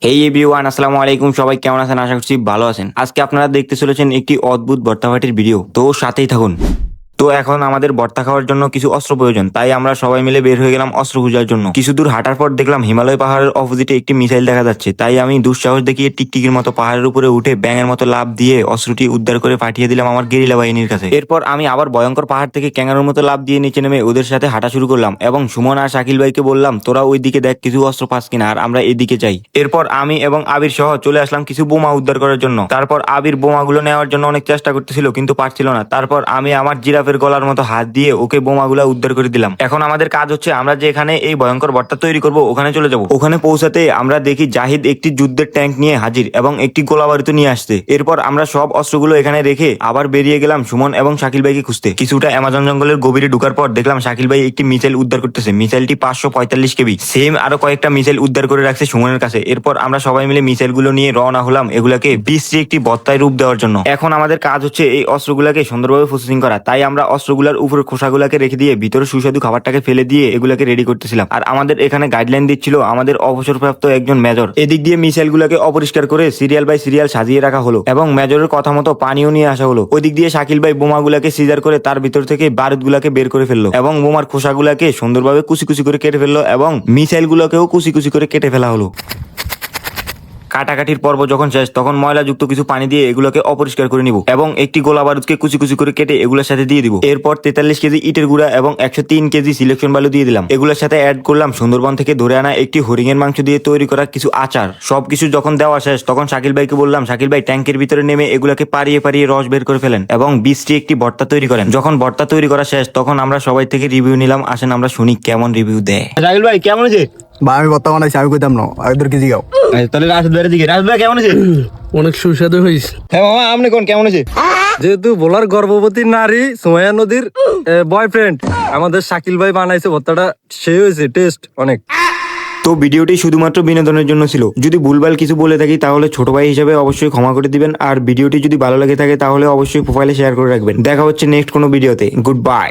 এই এভরিওয়ান, আসসালামু আলাইকুম। সবাই কেমন আছেন? আশা করছি ভালো আছেন। আজকে আপনারা দেখতে চলেছেন একটি অদ্ভুত ভর্তা পার্টির ভিডিও, তো সাথেই থাকুন। তো এখন আমাদের ভর্তা খাওয়ার জন্য কিছু অস্ত্র প্রয়োজন, তাই আমরা সবাই মিলে বের হয়ে গেলাম অস্ত্র খোঁজার জন্য। কিছু দূর হাঁটার পর দেখলাম হিমালয় পাহাড়ের অপোজিটে একটি মিসাইল দেখা যাচ্ছে, তাই আমি দুঃসাহস দেখিয়ে টিকটিকির মতো পাহাড়ের উপরে উঠে ব্যাঙের মতো লাফ দিয়ে অস্ত্রটি উদ্ধার করে পাঠিয়ে দিলাম আমার গেরিলা বাহিনীর কাছে। এরপর আমি আবার ভয়ঙ্কর পাহাড় থেকে ক্যাঙ্গারুর মতো লাফ দিয়ে নিচে নেমে ওদের সাথে হাঁটা শুরু করলাম এবং সুমন আর শাকিল ভাইকে বললাম, তোরা ওই দিকে দেখ কিছু অস্ত্র পাস কিনা, আর আমরা এদিকে যাই। এরপর আমি এবং আবির সহ চলে আসলাম কিছু বোমা উদ্ধার করার জন্য। তারপর আবির বোমাগুলো নেওয়ার জন্য অনেক চেষ্টা করতেছিল, কিন্তু পারছিল না। তারপর আমি আমার জিরাফের গলার মতো হাত দিয়ে ওকে বোমাগুলা উদ্ধার করে দিলাম। এখন আমাদের কাজ হচ্ছে আমরা যেখানে এই ভয়ঙ্কর ভর্তা তৈরি করব ওখানে চলে যাব। ওখানে পৌঁছাতে আমরা দেখি জাহিদ একটি যুদ্ধের ট্যাঙ্ক নিয়ে হাজির এবং একটি গোলা বারুদ নিয়ে আসছে। এরপর আমরা সব অস্ত্রগুলো এখানে রেখে আবার বেরিয়ে গেলাম সুমন এবং শাকিল ভাইকে খুঁজতে। কিছুটা অ্যামাজন জঙ্গলের গভীরে ঢোকার পর দেখলাম শাকিল ভাই একটি মিসাইল উদ্ধার করতেছে। মিসাইলটি 545 কেবি। সেম আরো কয়েকটা মিসাইল উদ্ধার করে রাখছে সুমনের কাছে। এরপর আমরা সবাই মিলে মিসাইল গুলো নিয়ে রওনা হলাম এগুলাকে বিশ্রী একটি ভর্তায় রূপ দেওয়ার জন্য। এখন আমাদের কাজ হচ্ছে এই অস্ত্রগুলাকে সুন্দরভাবে প্রসেসিং করা, তাই আমরা অস্ত্রগুলার উপরে খোসাগুলাকে রেখে দিয়ে ভিতরে সুস্বাদু খাবারটাকে ফেলে দিয়ে এগুলাকে রেডি করতেছিলাম। আর আমাদের এখানে গাইডলাইন দিচ্ছিল আমাদের অবসরপ্রাপ্ত একজন মেজর। এদিক দিয়ে মিসাইল গুলাকে অপরিষ্কার করে সিরিয়াল বাই সিরিয়াল সাজিয়ে রাখা হলো এবং মেজরের কথা মতো পানিও নিয়ে আসা হলো। ওই দিক দিয়ে শাকিল ভাই বোমাগুলাকে সিজার করে তার ভিতর থেকে বারুদ গুলাকে বের করে ফেললো এবং বোমার খোসাগুলাকে সুন্দরভাবে কুচি কুচি করে কেটে ফেললো এবং মিসাইল গুলোকেও কুচি কুচি করে কেটে ফেলা হলো। কাটাকাটির পর্ব যখন শেষ তখন ময়লাযুক্ত কিছু পানি দিয়ে এগুলোকে অপরিষ্কার করে নিব এবং একটি গোলা বারুদকে কুচি কুচি করে কেটে এগুলোর সাথে দিয়ে দিব। এরপর 43 কেজি ইটের গুঁড়া এবং 103 কেজি সিলেকশন বালু দিয়ে দিলাম। এগুলোর সাথে অ্যাড করলাম সুন্দরবন থেকে ধরে আনা একটি হরিণের মাংস দিয়ে তৈরি করা কিছু আচার। সবকিছু যখন দেওয়া শেষ তখন শাকিল ভাইকে বললাম, শাকিল ভাই ট্যাঙ্কের ভিতরে নেমে এগুলোকে পারিয়ে পারিয়ে রস বের করে ফেলেন এবং বীজটি একটি ভর্তা তৈরি করেন। যখন ভর্তা তৈরি করা শেষ তখন আমরা সবাই থেকে রিভিউ নিলাম। আসেন আমরা শুনি কেমন রিভিউ দেয়। রাহুল ভাই কেমন আছে? ভাই আমি ভর্তা বানাইছি, আমি কইতাম না আগের কেজি গাও। তাহলে রাশেদ ভাইয়ের দিকে। রাশেদ ভাই কেমন আছে? অনেক সুস্বাদু হয়েছে। হ্যাঁ মামা, আপনি কোন কেমন আছে? যেহেতু বোলার গর্ভবতী নারী সুমাইয়া নদীর বয়ফ্রেন্ড আমাদের শাকিল ভাই বানাইছে ভর্তাটা, সেই হয়েছে টেস্ট অনেক। তো ভিডিওটি শুধুমাত্র বিনোদনের জন্য ছিল। যদি ভুলভাল কিছু বলে থাকি তাহলে ছোট ভাই হিসেবে অবশ্যই ক্ষমা করে দিবেন। আর ভিডিওটি যদি ভালো লাগে থাকে তাহলে অবশ্যই প্রোফাইলে শেয়ার করে রাখবেন। দেখা হচ্ছে নেক্সট কোনো ভিডিওতে। Good bye.